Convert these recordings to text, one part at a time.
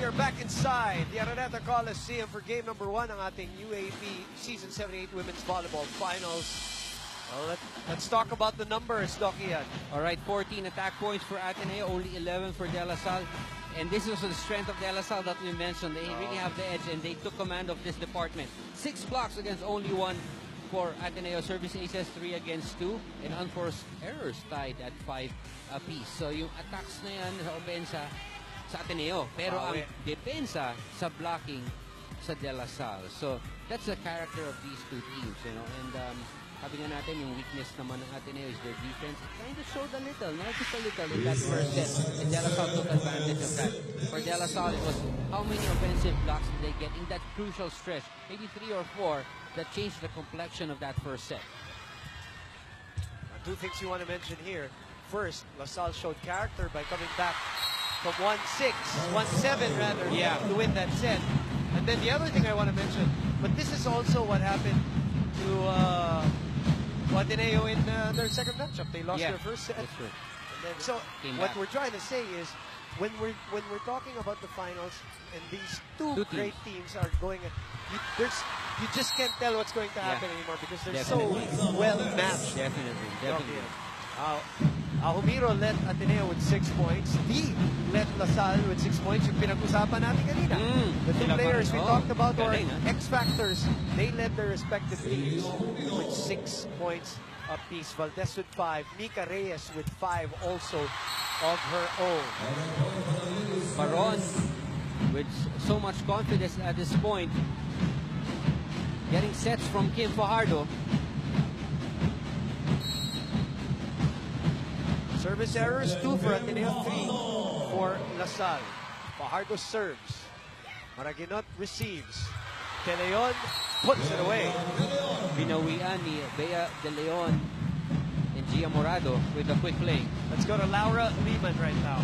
are back inside the Araneta Coliseum for game number 1 ng ating UAAP Season 78 Women's Volleyball Finals. Well, let's talk about the numbers, Doc Ian. All right, 14 attack points for Ateneo, only 11 for De La Salle. And this is the strength of De La Salle that we mentioned. They really have the edge, and they took command of this department. 6 blocks against only 1 for Ateneo. Service aces 3 against 2, and unforced errors tied at 5 apiece. So yung attacks na yan sa opensa sa Ateneo, pero ang depensa sa blocking sa De La Salle. So that's the character of these two teams, you know. And sabi nga natin, yung weakness naman ng Ateneo is their defense. It kind of showed a little, not just a little, in that first set. And De La Salle took advantage of that. For De La Salle, it was how many offensive blocks did they get in that crucial stretch? Maybe 3 or 4 that changed the complexion of that first set. Two things you want to mention here. First, La Salle showed character by coming back from 1-6, 1-7 rather, to win that set. And then the other thing I want to mention, but this is also what happened to Ateneo in their second matchup. They lost their first set. That's true. And then, so what we're trying to say is, when we're talking about the finals and these two great teams are going, you just can't tell what's going to happen anymore because they're so well matched. Definitely. Humiro led Ateneo with 6 points. D led La Salle with 6 points. Yung pinag-usapan natin kanina. The two players we talked about were X-Factors. They led their respective teams with 6 points apiece. Valdez with 5. Mika Reyes with 5 also of her own. Baron with so much confidence at this point. Getting sets from Kim Fajardo. Service errors, 2 for Ateneo, 3 for La Salle. Fajardo serves. Maraguinot receives. De Leon puts it away. Binawian ni Bea De Leon and Gia Morado with a quick play. Let's go to Laura Lehman right now.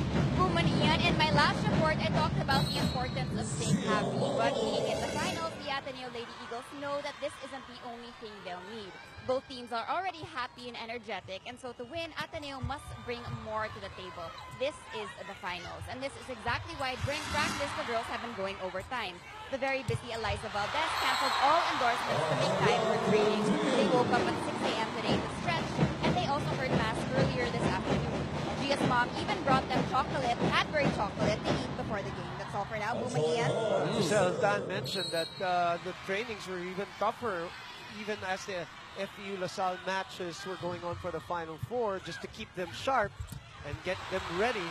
Ian, in my last report, I talked about the importance of staying happy. But being in the finals, the Ateneo Lady Eagles know that this isn't the only thing they'll need. Both teams are already happy and energetic, and so to win, Ateneo must bring more to the table. This is the finals, and this is exactly why during practice, the girls have been going overtime. The very busy Eliza Valdez canceled all endorsements to make time for training. They woke up at 6 a.m. today to stretch, and they also heard mass earlier this afternoon. Gia's mom even brought them chocolate, Cadbury chocolate, to eat before the game. That's all for now. Bumagian. Giselle Dan mentioned that the trainings were even tougher, even as the FEU La Salle matches were going on for the Final Four, just to keep them sharp and get them ready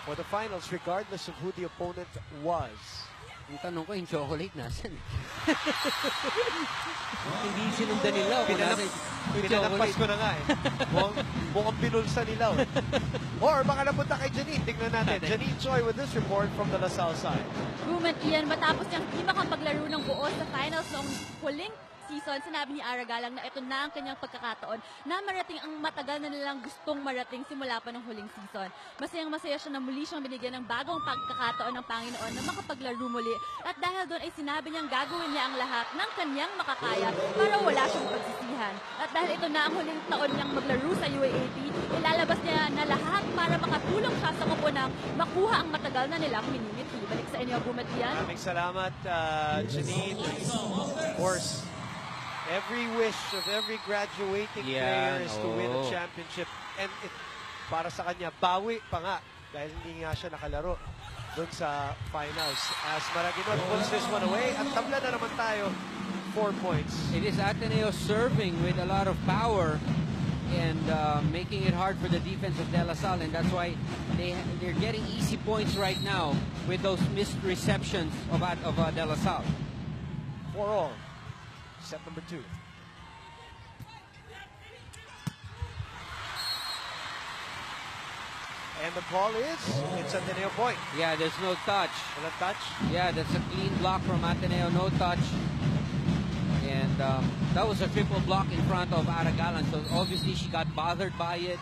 for the finals, regardless of who the opponent was. Ang tanong ko, yung chocolate nasan? Hindi sinundan nila. Pinanampas ko na nga eh. Mukhang binulsa nila. Or baka napunta kay Janine. Tingnan natin. Janine Choi with this report from the La Salle side. Ian, matapos niyang di makapaglaro ng buo sa finals noong huling season, sinabi ni Aragalang na ito na ang kanyang pagkakataon na marating ang matagal na nilang gustong marating simula pa ng huling season. Masayang-masaya siya na muli siyang binigyan ng bagong pagkakataon ng Panginoon na makapaglaro muli. At dahil doon ay sinabi niyang gagawin niya ang lahat ng kanyang makakaya para wala siyang pagsisihan. At dahil ito na ang huling taon niyang maglaro sa UAAP, ilalabas niya na lahat para makatulong siya sa kupunang makuha ang matagal na nilang minimiti. Balik sa inyo, Bumatian. Maraming salamat, Janine. Of course, every wish of every graduating player is to win a championship. And para sa kanya, bawi pa nga dahil hindi nga siya nakalaro doon sa finals. As Maraguinot pulls this one away, at tabla na naman tayo, 4 points. It is Ateneo serving with a lot of power and making it hard for the defense of De La Salle, and that's why they're getting easy points right now with those missed receptions of De La Salle. 4-all. Set number 2. And the call is, it's Ateneo point. Yeah, there's no touch. Wala touch? Yeah, that's a clean block from Ateneo, no touch. And that was a triple block in front of Aragalan, so obviously she got bothered by it.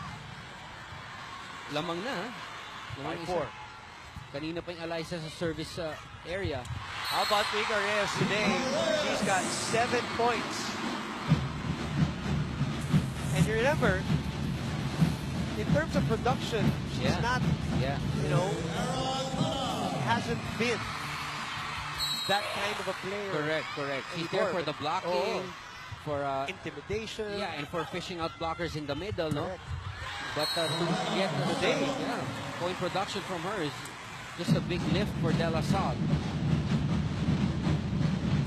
Lamang na, ha? Lamang 5-4. Kanina pa yung Eliza sa service area. How about Mika Reyes today? She's got 7 points. And you remember, in terms of production, she's not, you know, has hasn't been that kind of a player. Correct. He's there for the blocking, for intimidation. yeah, and for fishing out blockers in the middle, no? Correct. But to get today, point production from her is just a big lift for De La Salle.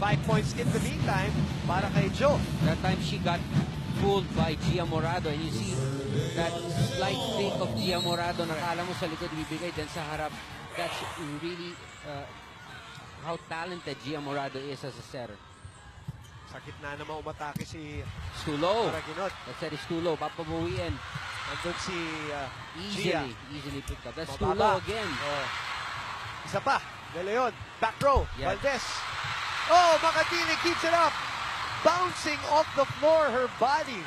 5 points in the meantime para kay Joe. That time she got fooled by Gia Morado, and you see that slight fake of Gia Morado na kala mo sa likod bibigay, then sa harap. That's really how talented Gia Morado is as a setter. Sa gitna naman umatake si Stulo. Paraginot. That's it, Stulo. Papabuwiin. Nandun si Gia. Easily picked up. That's Mababa. Stulo again. Isa pa. De Leon. Back row. Yeah. Valdez. Oh, Makatini keeps it up. Bouncing off the floor, her body.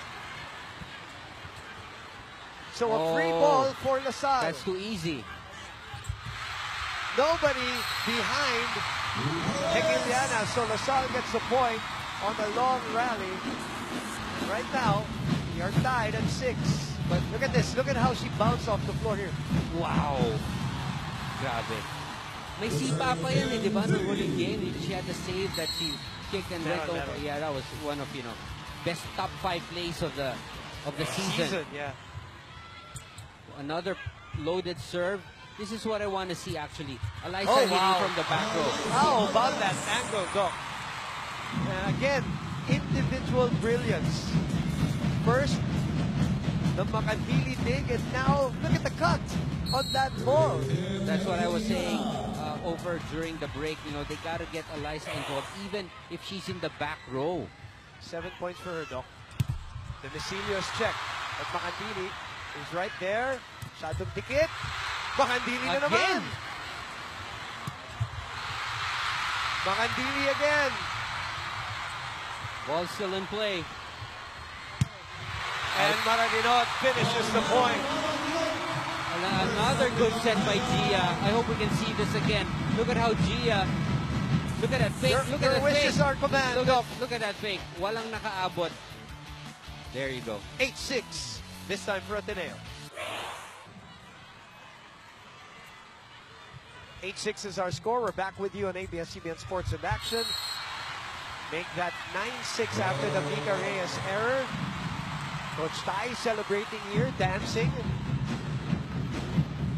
So a free ball for LaSalle. That's too easy. Nobody behind Hegeliana. So LaSalle gets the point on a long rally. Right now, we are tied at 6. But look at this. Look at how she bounced off the floor here. Wow. Grabe. May sipa pa yan di ba? No huling game. She had the save that she kicked and went over. Yeah, that was one of, best top 5 plays of the season. Yeah. Another loaded serve. This is what I want to see, actually. Eliza hitting from the back row. How about that angle, Doc? Again, individual brilliance. First, the Makandili dig, and now look at the cut on that ball. That's what I was saying over during the break. They got to get Eliza involved, even if she's in the back row. 7 points for her, Doc. The Vicilios check. But Makandili is right there. Shadong dikit. Makandili na naman. Makandili again. Ball still in play. And Maraginot finishes the point. Another good set by Gia. I hope we can see this again. Look at how Gia, look at that fake. Look at that fake. Wishes are command. Look at that fake. Walang nakaabot. There you go. 8-6. This time for Ateneo. 8-6 is our score. We're back with you on ABS-CBN Sports in Action. Make that 9-6 after the Mika Reyes error. Coach Tai celebrating here, dancing.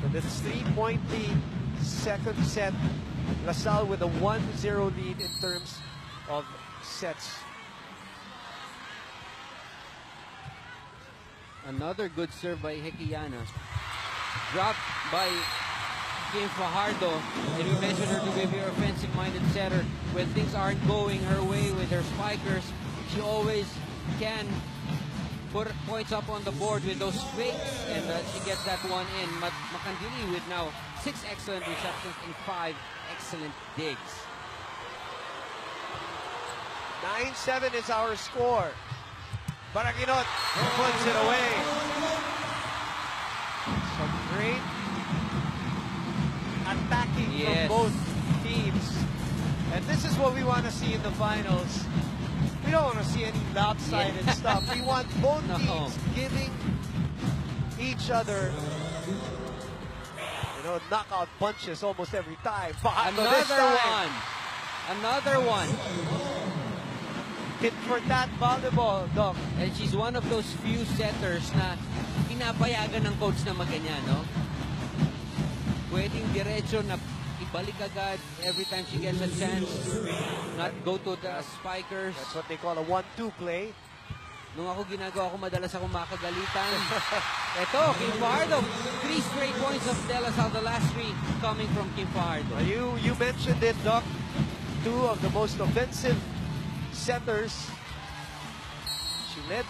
And it's 3-point lead. Second set. LaSalle with a 1-0 lead in terms of sets. Another good serve by Hekiana. Dropped by Kim Fajardo. And we mentioned her to be a very offensive-minded setter. When things aren't going her way with her spikers, she always can put points up on the board with those fakes, and she gets that one in. Makandili with now 6 excellent receptions and 5 excellent digs. 9-7 is our score. Paraginot puts it away. Some great attacking from both teams. And this is what we want to see in the finals. We don't want to see any lopsided stuff. We want both teams giving each other, knockout punches almost every time. Another one. Hit for that volleyball, Doc. And she's one of those few setters na pinapayagan ng coach na maganyan, no? Pwedeng diretso na ibalik agad every time she gets a chance. Not go to the spikers. That's what they call a 1-2 play. Nung ako ginagawa ko, madalas akong makagalitan. Ito, Kim Fajardo. 3 straight points of De La Salle, the last 3 coming from Kim Fajardo. You mentioned it, Doc. 2 of the most offensive setters. She led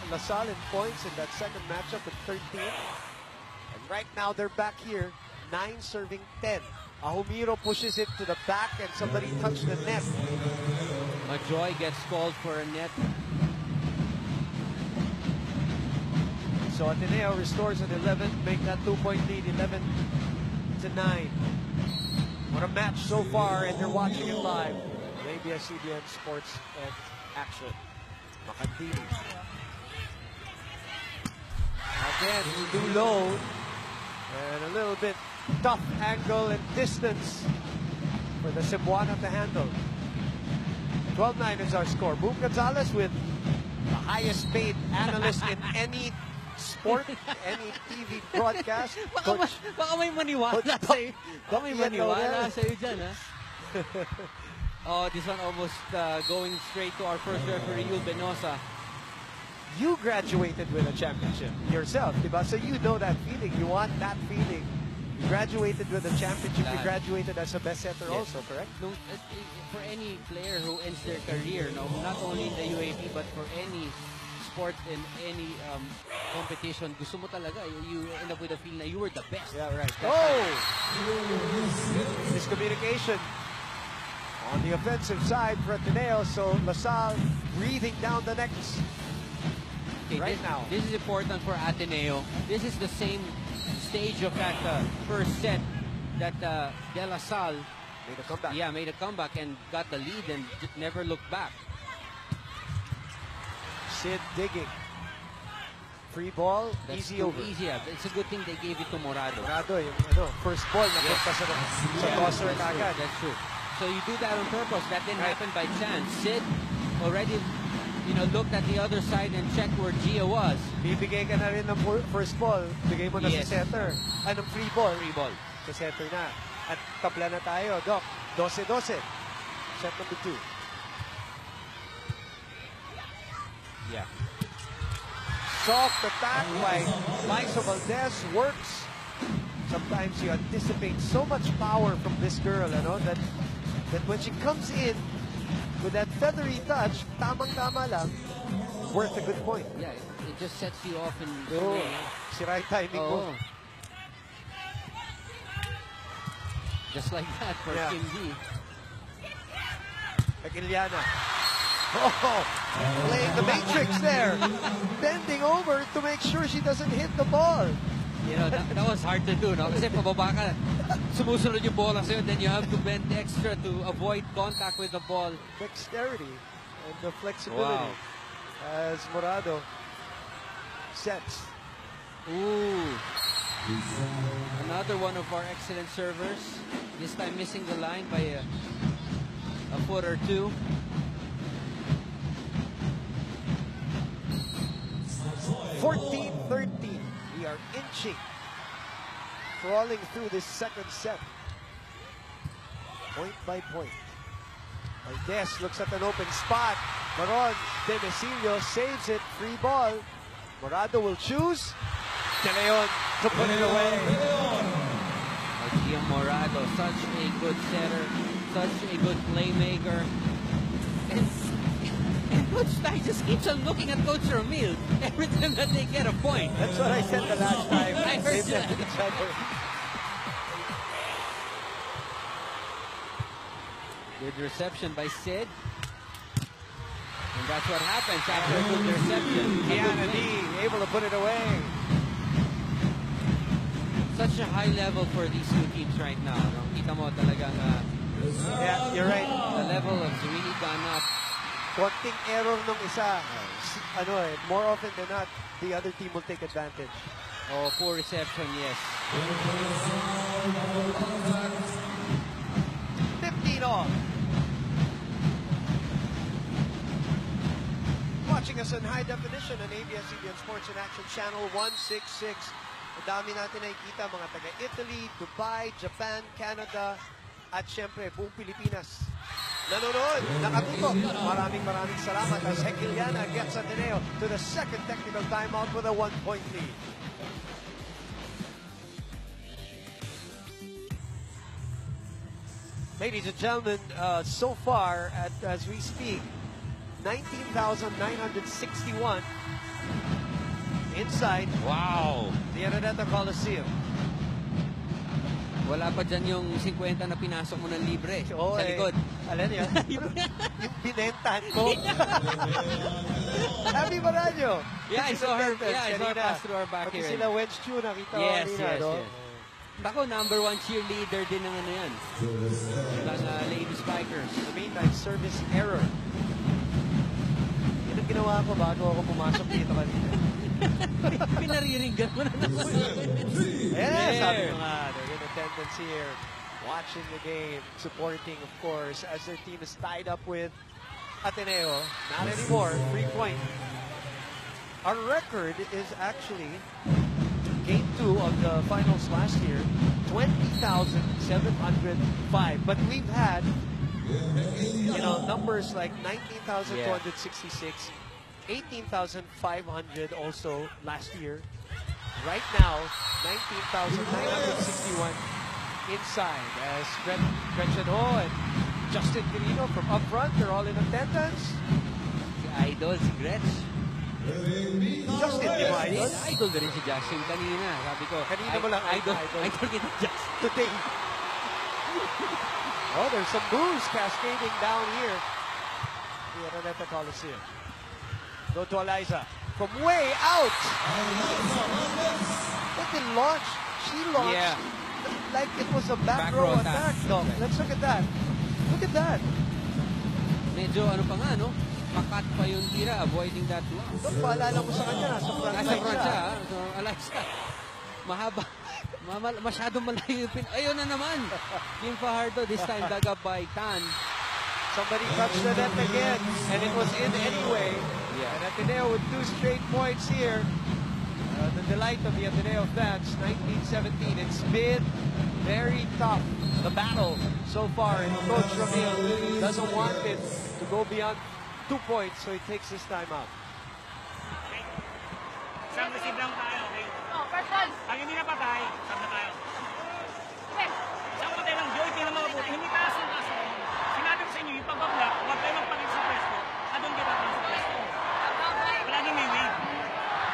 LaSalle in points in that second matchup at 13. And right now they're back here, 9 serving 10. Ahumiro pushes it to the back and somebody touched the net. Majoy gets called for a net. So Ateneo restores an 11, make that 2-point lead 11-9. What a match so far, and you're watching it live. ABS-CBN Sports and Action. Makandili. Again, too low. And a little bit tough angle and distance for the Cebuana to handle. 12-9 is our score. Boom Gonzalez with the highest paid analyst in any sport, any TV broadcast. Baka may maniwala sa'yo. Baka may maniwala sa'yo dyan, ha? Oh, this one almost going straight to our first referee, Yul Benosa. You graduated with a championship yourself, diba? So you know that feeling. You want that feeling. You graduated with a championship. You graduated as a best setter also, correct? No, for any player who ends their career, no, not only in the UAAP but for any sport in any competition, gusto mo talaga, you end up with a feeling that you were the best. Yeah, right. Oh! Miscommunication on the offensive side for Ateneo, so LaSalle breathing down the necks. Okay, now. This is important for Ateneo. This is the same stage of that first set that De La Salle made a comeback. Yeah, made a comeback and got the lead and never looked back. Sid digging. Free ball, That's easy over. Easy. It's a good thing they gave it to Morado. Morado, yung first ball na punta sa tosser kagad. That's true. So you do that on purpose. That didn't happen by chance. Sid already looked at the other side and checked where Gia was. Bibigay ka na rin ng first ball. Bigay mo na sa setter. Anong free ball? Free ball. Sa setter na. At tabla na tayo, Doc. 12-12. Set number 2. Yeah. Soft attack by Liza Valdez works. Sometimes you anticipate so much power from this girl, that when she comes in with that feathery touch, tamang-tama lang, worth a good point. Yeah, it just sets you off in sira yung timing mo. Just like that for Kim D. Like Iliana. Playing the matrix there. Bending over to make sure she doesn't hit the ball. That was hard to do, no? Kasi pababa ka, sumusunod yung bola sa'yo, then you have to bend extra to avoid contact with the ball. Dexterity and the flexibility as Morado sets. Ooh. Another one of our excellent servers. This time missing the line by a foot or two. We are inching, crawling through this second set, point by point. Valdez looks at an open spot. Maron Demesilio saves it. Free ball. Morado will choose. De Leon to put it away. Gia Morado, such a good setter, such a good playmaker. And Coach Stein just keeps on looking at Coach Ramil every time that they get a point. That's what I said the last time. I heard that. Each other. Good reception by Sid. And that's what happens after a good reception. Kiana D able to put it away. Such a high level for these two teams right now. No? Kita mo talagang yeah, you're right. The level has really gone up. Konting error nung isa, more often than not, the other team will take advantage. Oh, poor reception, yes. 15 all. Watching us in high definition on ABS-CBN Sports in Action Channel 166. Ang dami natin nakikita, mga taga-Italy, Dubai, Japan, Canada, at syempre, buong Pilipinas. Nanonood, nakatutok. Maraming salamat as Hekiliana gets Ateneo to the second technical timeout with a 1-point lead. Ladies and gentlemen, so far, as we speak, 19,961 inside. Wow! The Araneta Coliseum. Wala pa dyan yung 50 na pinasok mo ng libre sa likod. Alam niyo, yung binentahan ko. Happy Maranyo. Yeah, I saw her pass through our back here. Pati sila Wedge Chu, nakita ko kanina, no? Ako, #1 cheerleader din ng yan. Ng Lady Spikers. In the meantime, service error. Yan ang ginawa ko bago ako pumasok dito kanina. Pinariringgan mo na naman. Sabi ko nga, attendance here, watching the game, supporting, of course, as their team is tied up with Ateneo. Not anymore, 3-point. Our record is actually Game 2 of the finals last year, 20,705. But we've had, numbers like 19,266, 18,500 also last year. Right now, 19,961 inside as Gretchen Ho and Justin Quirino from up front, they're all in attendance. Si Idol, si Gretch. Justin, di ba idol? Idol na rin si Justin kanina. Sabi ko, Kanina mo lang idol. Idol kita Justin. Today. Oh, there's some booze cascading down here. The Araneta Coliseum. Go to Eliza. From way out. What did launch? She launched like it was a back row attack. No, let's look at that. Look at that. Medyo ano pa nga, no? Pakat pa yung tira, avoiding that loss. Doon, paalala mo sa kanya, nasa front Nasa line front siya. siya, so, Eliza. Mahaba. Masyadong malayo yung pin. Ayun na naman. Kim Fajardo, this time dug up by Tan. Somebody touched the net again, and it was in anyway. Yeah. And Ateneo with 2 straight points here. The delight of the Ateneo fans, 1917. It's been very tough, the battle so far. And Coach Ramil doesn't want it to go beyond 2 points, so he takes his time out. Okay. Isang receive lang tayo, okay? Oh, first one. Ang hindi napatay, sab na tayo. Okay. Isang patay lang, Joy, hindi na mabuti. Hindi taas ng kaso. Sinabi ko sa inyo, yung pagbabla, huwag kayo magpalit sa presto. Adun kita tayo sa presto. Palaging may wave.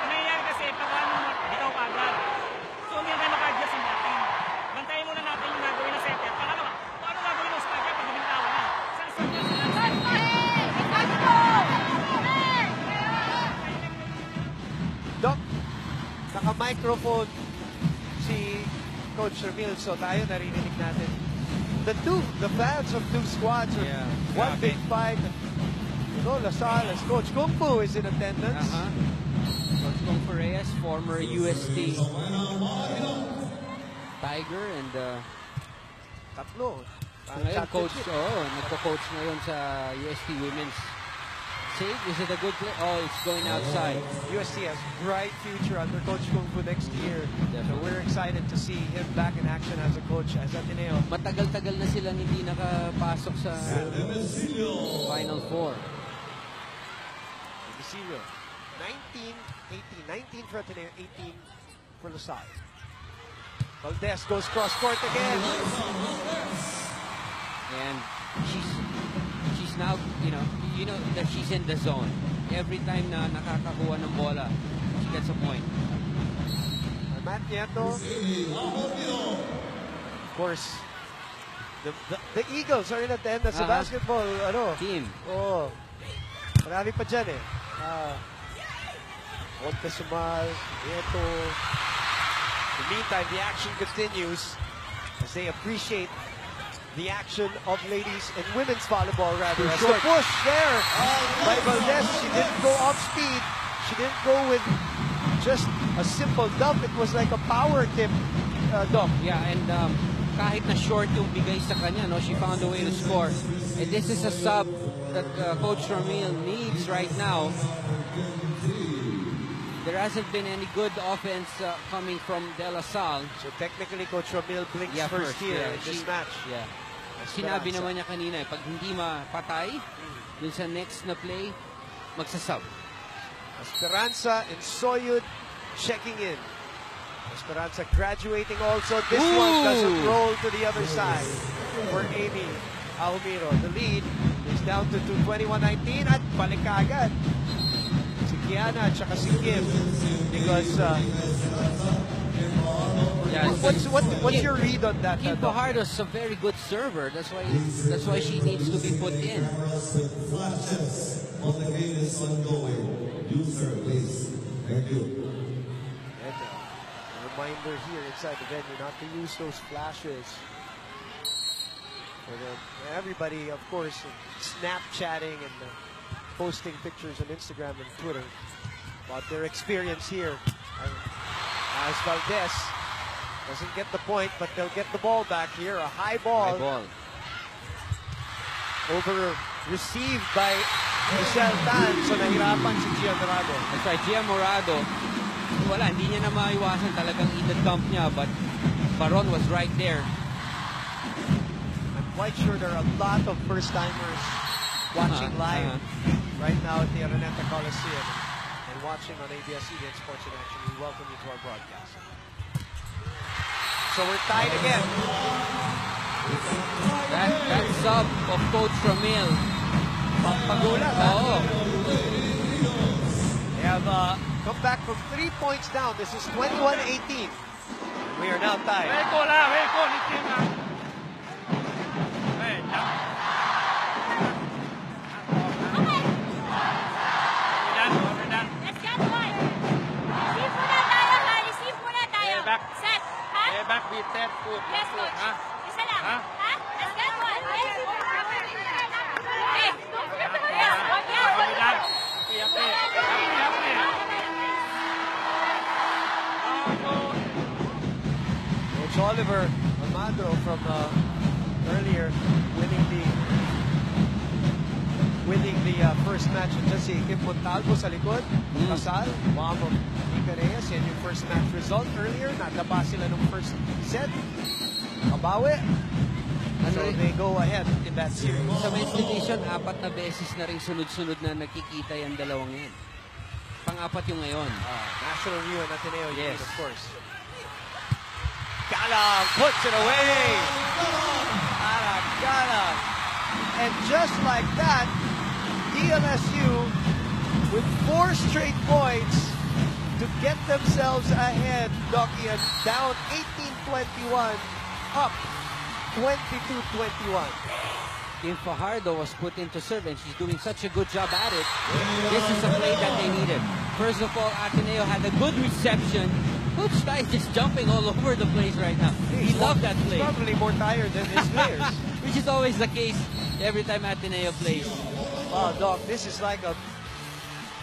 Ang nangyayari kasi, pagkaan mo, bitaw ka agad. So, hindi na tayo maka-adjust ang dating. Bantayin muna natin yung gagawin na setter. Pangalawa, paano gagawin ng stagger pag bibintawa na? Saan start na sila? Doc, naka-microphone si Coach Ramil, so tayo narinig natin. The fans of 2 squads are one big fight. LaSalle as Coach Kung Fu is in attendance. Coach Kung Fu Reyes, former UST Tiger, and Tatlo. ngayon coach, nagko-coach ngayon sa UST Women's. Save, is it a good play? Oh, it's going outside. UST has bright future under Coach Kung Fu next year. So we're excited to see him back in action as a coach as Ateneo. Matagal-tagal na silang hindi nakapasok sa Final Four. Basilio, 19 for Ateneo, 18 for LaSalle. Valdez goes cross-court again. And she's now, you know that she's in the zone. Every time na nakakakuha ng bola, she gets a point. Matt Nieto. Of course, the Eagles are in attendance sa basketball. Team. Oh, marami pa dyan eh. Montezuma, Nieto. In the meantime, the action continues as they appreciate the action of ladies and women's volleyball, rather. As the push there by Valdez. She didn't go off speed. She didn't go with just a simple dump. It was like a power tip dump. Yeah, and kahit na short yung bigay sa kanya, she found a way to score. And this is a sub that Coach Ramil needs right now. There hasn't been any good offense coming from De La Salle. So technically, Coach Ramil blinks first here in this match. Yeah. Sinabi naman niya kanina, pag hindi mapatay, dun sa next na play, magsasub. Esperanza and Soyud checking in. Esperanza graduating also. This one doesn't roll to the other side for Amy Ahumiro. The lead is down to 221-19 at balik ka agad si Kiana at saka si Kim because what's your read on that? Kim Fajardo's a very good server. That's why she needs to be put in. And a reminder here inside the venue not to use those flashes. And everybody, of course, Snapchatting and posting pictures on Instagram and Twitter about their experience here. As Valdez Doesn't get the point, but they'll get the ball back here. A high ball. Over received by Michelle Tan. So nahirapan si Gia Morado. That's right, Gia Morado. Wala, hindi niya na maiwasan. Talagang i-dump niya, but Baron was right there. I'm quite sure there are a lot of first-timers watching live right now at the Araneta Coliseum and watching on ABS-CBN Sports in Action. We welcome you to our broadcast. So we're tied again. That sub of Coach Ramil. Pagulat. Oh. They have come back from 3 points down. This is 21-18. We are now tied. Very cool, very cool. Back with that foot. Yes, coach. Isa lang. Ha? Let's get one. Yes. Coach Oliver Almagro from earlier winning the first match. And just si Kim Montalvo sa likod. Casal, mom of Ika Reyes. Yan yung first match result earlier. Nadapa sila nung first set. Kabawi. So they go ahead in that series. Sa men's division, 4 na beses na rin sunod-sunod na nakikita yung dalawang yan. Pang-apat yung ngayon. National Rio and Ateneo, yes, of course. Galang puts it away. Galang. And just like that, DLSU with 4 straight points to get themselves ahead. Docky down 18-21, up 22-21. Kim Fajardo was put into serve and she's doing such a good job at it. This is a play that they needed. First of all, Ateneo had a good reception. Coach Tai is just jumping all over the place right now. He loved that play. He's probably more tired than his players. Which is always the case every time Ateneo plays. Wow, Doc, this is like an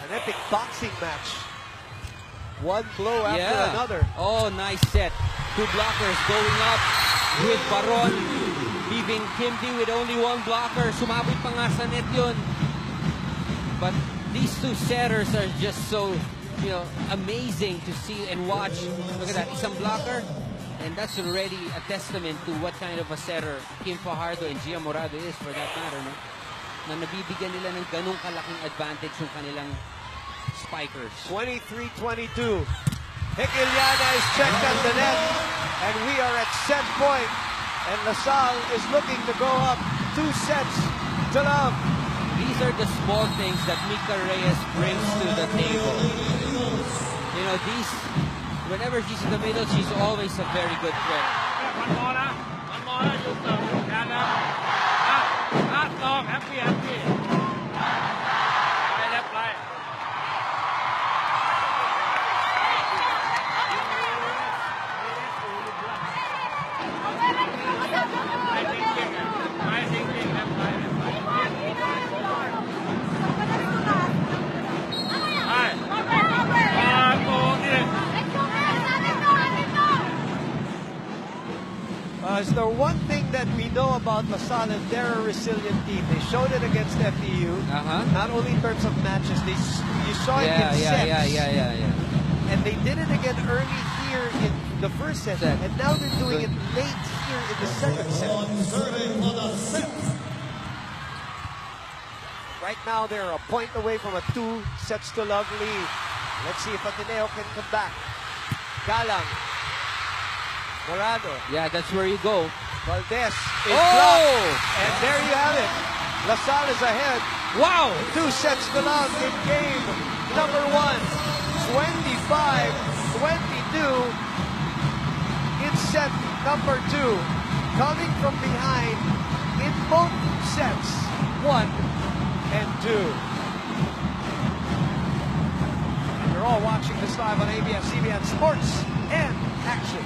epic boxing match. One blow after another. Oh, nice set. 2 blockers going up with Baron, leaving Kim D with only 1 blocker. Sumabit pa nga sa net yun. But these 2 setters are just so, amazing to see and watch. Look at that, isang blocker. And that's already a testament to what kind of a setter Kim Fajardo and Gia Morado is, for that matter, no? Na nabibigyan nila ng ganung kalaking advantage yung kanilang spikers. 23-22. Hikiliana is checked at the net, and we are at set point. And LaSalle is looking to go up 2 sets to love. These are the small things that Mika Reyes brings to the table. Whenever she's in the middle, she's always a very good threat. One more, you happy. Left line. I think left line. Is there one thing that we know about LaSalle, and they're a resilient team. They showed it against FEU. Not only in terms of matches, you saw it in sets. And they did it again early here in the first set. And now they're doing it late here in the second set. Right now, they're a point away from a 2 sets to love lead. Let's see if Ateneo can come back. Galang. Morado. Yeah, that's where you go. Valdez is blocked. And there you have it. LaSalle is ahead. Wow! 2 sets to love in game number 1. 25-22 in set number 2. Coming from behind in both sets. 1 and 2. And you're all watching this live on ABS-CBN Sports and Action.